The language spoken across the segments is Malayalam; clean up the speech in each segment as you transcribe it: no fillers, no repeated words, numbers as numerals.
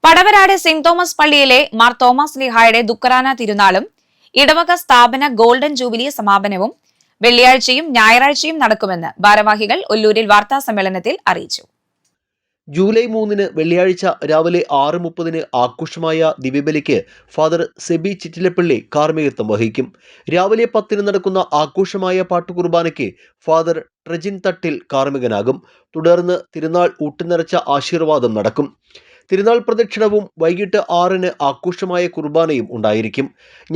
പടവരാട് സെന്റ് തോമസ് പള്ളിയിലെ മാർ തോമസ് ലീഹായുടെ ദുഃഖറാന തിരുനാളും ഇടവക സ്ഥാപന ഗോൾഡൻ ജൂബിലി സമാപനവും വെള്ളിയാഴ്ചയും ഞായറാഴ്ചയും നടക്കുമെന്ന് ഭാരവാഹികൾ ഒല്ലൂരിൽ വാർത്താസമ്മേളനത്തിൽ അറിയിച്ചു. ജൂലൈ 3 വെള്ളിയാഴ്ച രാവിലെ 6:30 ആഘോഷമായ ദിവ്യബലിക്ക് ഫാദർ സെബി ചിറ്റിലപ്പള്ളി കാർമ്മികത്വം വഹിക്കും. രാവിലെ 10 നടക്കുന്ന ആഘോഷമായ പാട്ടുകുർബാനയ്ക്ക് ഫാദർ ട്രെജിൻ തട്ടിൽ കാർമ്മികനാകും. തുടർന്ന് തിരുനാൾ ഊട്ടുനിറച്ച ആശീർവാദം നടക്കും. തിരുനാൾ പ്രദക്ഷിണവും വൈകിട്ട് 6 ആഘോഷമായ കുർബാനയും ഉണ്ടായിരിക്കും.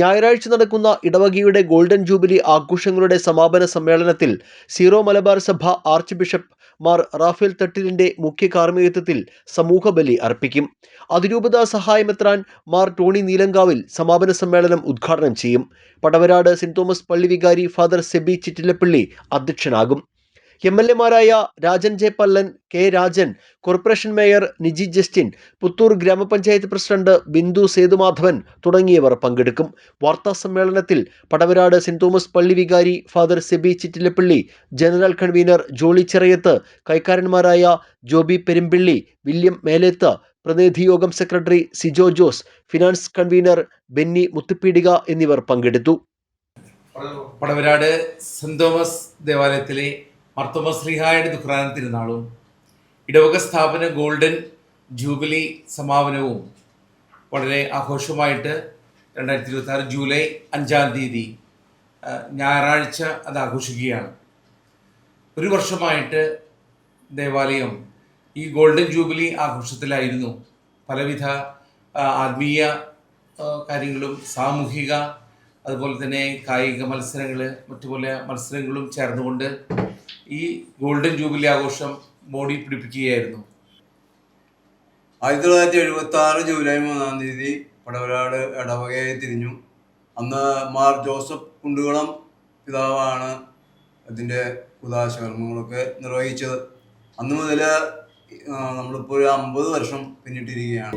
ഞായറാഴ്ച നടക്കുന്ന ഇടവകയുടെ ഗോൾഡൻ ജൂബിലി ആഘോഷങ്ങളുടെ സമാപന സമ്മേളനത്തിൽ സീറോ മലബാർ സഭ ആർച്ച് ബിഷപ്പ് മാർ റാഫേൽ തട്ടിലിന്റെ മുഖ്യ കാർമ്മികത്വത്തിൽ സമൂഹബലി അർപ്പിക്കും. അതിരൂപതാ സഹായമെത്രാൻ മാർ ടോണി നീലങ്കാവിൽ സമാപന സമ്മേളനം ഉദ്ഘാടനം ചെയ്യും. പടവരാട് സെന്റ് തോമസ് പള്ളി വികാരി ഫാദർ സെബി ചിറ്റിലപ്പള്ളി അധ്യക്ഷനാകും. എംഎൽഎമാരായ രാജൻ ജെ പല്ലൻ, കെ രാജൻ, കോർപ്പറേഷൻ മേയർ നിജി ജസ്റ്റിൻ, പുത്തൂർ ഗ്രാമപഞ്ചായത്ത് പ്രസിഡന്റ് ബിന്ദു സേതുമാധവൻ തുടങ്ങിയവർ പങ്കെടുക്കും. വാർത്താ സമ്മേളനത്തിൽ പടവരാട് സെന്റ് തോമസ് പള്ളി വികാരി father Seby Chittilappilly, general convener Jolly Cheriyath, കൈക്കാരന്മാരായ ജോബി പെരുമ്പിള്ളി, വില്യം മേലേത്ത്, പ്രതിനിധി യോഗം secretary Sijo Jose, finance convener Benny Muthupeedika എന്നിവർ പങ്കെടുത്തു. പടവരാട് സെന്റ് തോമസ് ദേവാലയത്തിലെ മാർ തോമസ് ലീഹായുടെ ദുഃഖറാന തിരുനാളും ഇടവക സ്ഥാപന ഗോൾഡൻ ജൂബിലി സമാപനവും വളരെ ആഘോഷമായിട്ട് 2026 ജൂലൈ 5 ഞായറാഴ്ച അത് ആഘോഷിക്കുകയാണ്. ഒരു വർഷമായിട്ട് ദേവാലയം ഈ ഗോൾഡൻ ജൂബിലി ആഘോഷത്തിലായിരുന്നു. പലവിധ ആത്മീയ കാര്യങ്ങളും സാമൂഹിക അതുപോലെ തന്നെ കായിക മത്സരങ്ങൾ മറ്റുപോലെ മത്സരങ്ങളും ചേർന്നുകൊണ്ട് ഈ ഗോൾഡൻ ജൂബിലി ആഘോഷം മോടി പിടിപ്പിക്കുകയായിരുന്നു. 1976 ജൂലൈ 3 പടവരാട് ഇടവകയെ തിരിഞ്ഞു. അന്ന് മാർ ജോസഫ് കുണ്ടുകുളം പിതാവാണ് അതിൻ്റെ കുദാശകർമ്മങ്ങളൊക്കെ നിർവഹിച്ചത്. അന്ന് മുതൽ നമ്മളിപ്പോൾ ഒരു 50 വർഷം പിന്നിട്ടിരിക്കുകയാണ്.